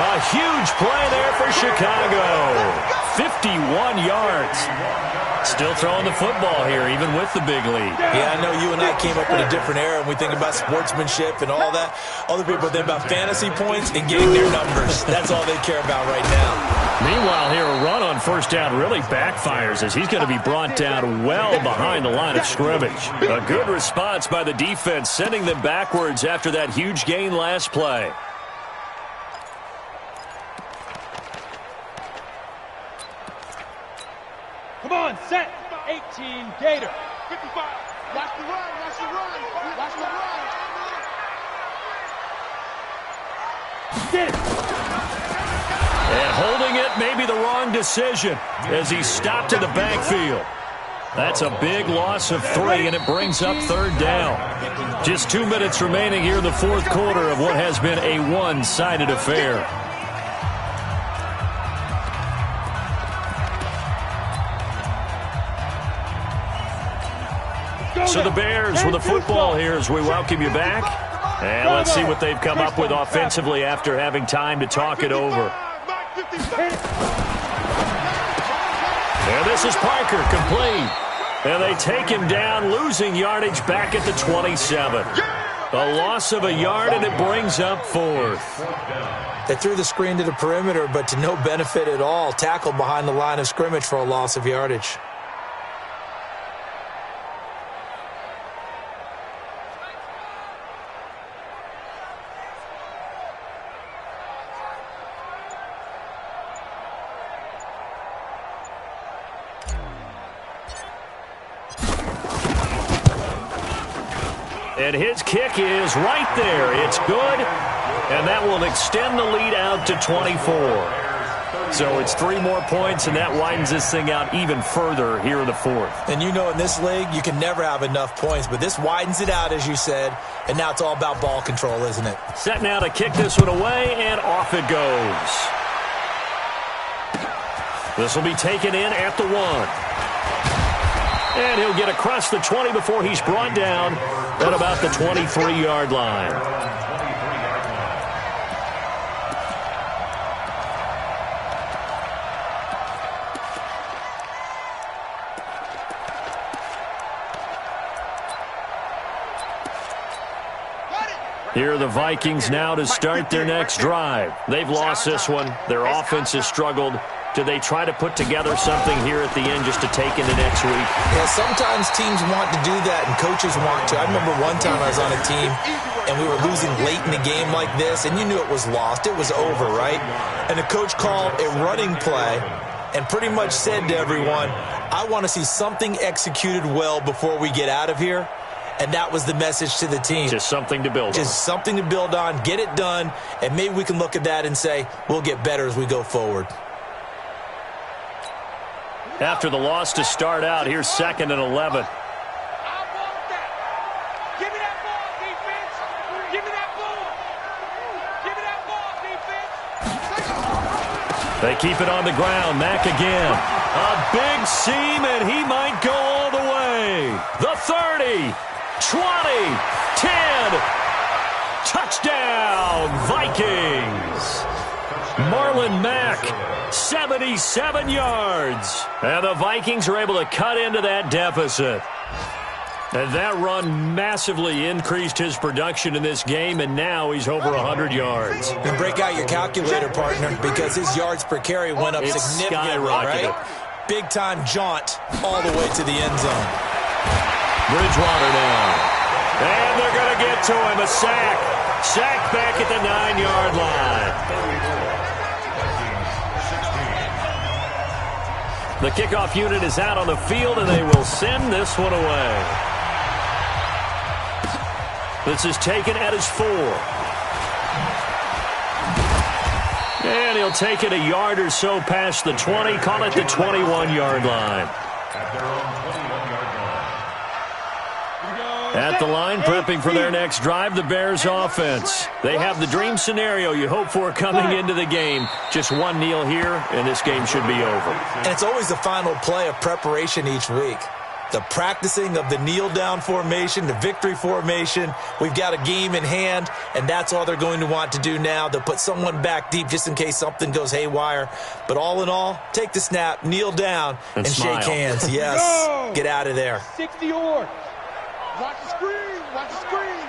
A huge play there for Chicago. 51 yards. Still throwing the football here, even with the big lead. Yeah, I know you and I came up in a different era, and we think about sportsmanship and all that. Other people think about fantasy points and getting their numbers. That's all they care about right now. Meanwhile, here a run on first down really backfires as he's going to be brought down well behind the line of scrimmage. A good response by the defense, sending them backwards after that huge gain last play. Come on, set. 18, Gator. 55. Watch the run, watch the run, watch the run. Get it. And holding it may be the wrong decision as he stopped in the backfield. That's a big loss of 3, and it brings up third down. Just 2 minutes remaining here in the fourth quarter of what has been a one-sided affair. So the Bears with the football here as we welcome you back. And let's see what they've come up with offensively after having time to talk it over. And this is Parker, complete. And they take him down, losing yardage back at the 27. A loss of a yard, and it brings up 4th. They threw the screen to the perimeter, but to no benefit at all. Tackled behind the line of scrimmage for a loss of yardage. And his kick is right there. It's good, and that will extend the lead out to 24. So it's 3 more points, and that widens this thing out even further here in the fourth. And you know in this league, you can never have enough points, but this widens it out, as you said, and now it's all about ball control, isn't it? Set now to kick this one away, and off it goes. This will be taken in at the 1. And he'll get across the 20 before he's brought down at about the 23-yard line. Here are the Vikings now to start their next drive. They've lost this one. Their offense has struggled. Do they try to put together something here at the end just to take into next week? Yeah, sometimes teams want to do that and coaches want to. I remember one time I was on a team and we were losing late in the game like this, and you knew it was lost. It was over, right? And the coach called a running play and pretty much said to everyone, I want to see something executed well before we get out of here. And that was the message to the team. Just something to build on. Just something to build on, get it done, and maybe we can look at that and say, we'll get better as we go forward. After the loss to start out, here's 2nd and 11. I want that. Give me that ball, defense. Give me that ball. Give me that ball, defense. They keep it on the ground. Mack again. A big seam, and he might go all the way. The 30, 20, 10. Touchdown, Vikings. Marlon Mack, 77 yards. And the Vikings are able to cut into that deficit. And that run massively increased his production in this game, and now he's over 100 yards. And break out your calculator, partner, because his yards per carry went up significantly, skyrocketed. right? big-time jaunt all the way to the end zone. Bridgewater now. And they're going to get to him. A sack. Sack back at the 9-yard line. The kickoff unit is out on the field, and they will send this one away. This is taken at his 4. And he'll take it a yard or so past the 20, call it the 21-yard line. At the line, prepping for their next drive, the Bears offense. They have the dream scenario you hope for coming into the game. Just one kneel here, and this game should be over. And it's always the final play of preparation each week. The practicing of the kneel-down formation, the victory formation. We've got a game in hand, and that's all they're going to want to do now. They'll put someone back deep just in case something goes haywire. But all in all, take the snap, kneel down, and shake hands. Yes, get out of there. 60 or. Watch the screen. Watch the screen.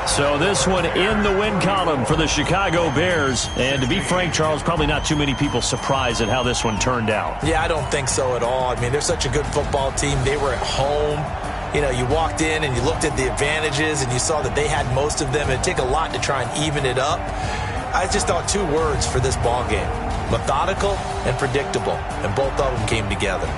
So this one in the win column for the Chicago Bears. And to be frank, Charles, probably not too many people surprised at how this one turned out. Yeah, I don't think so at all. I mean, they're such a good football team. They were at home. You know, you walked in and you looked at the advantages and you saw that they had most of them. It'd take a lot to try and even it up. I just thought 2 words for this ball game: methodical and predictable, and both of them came together.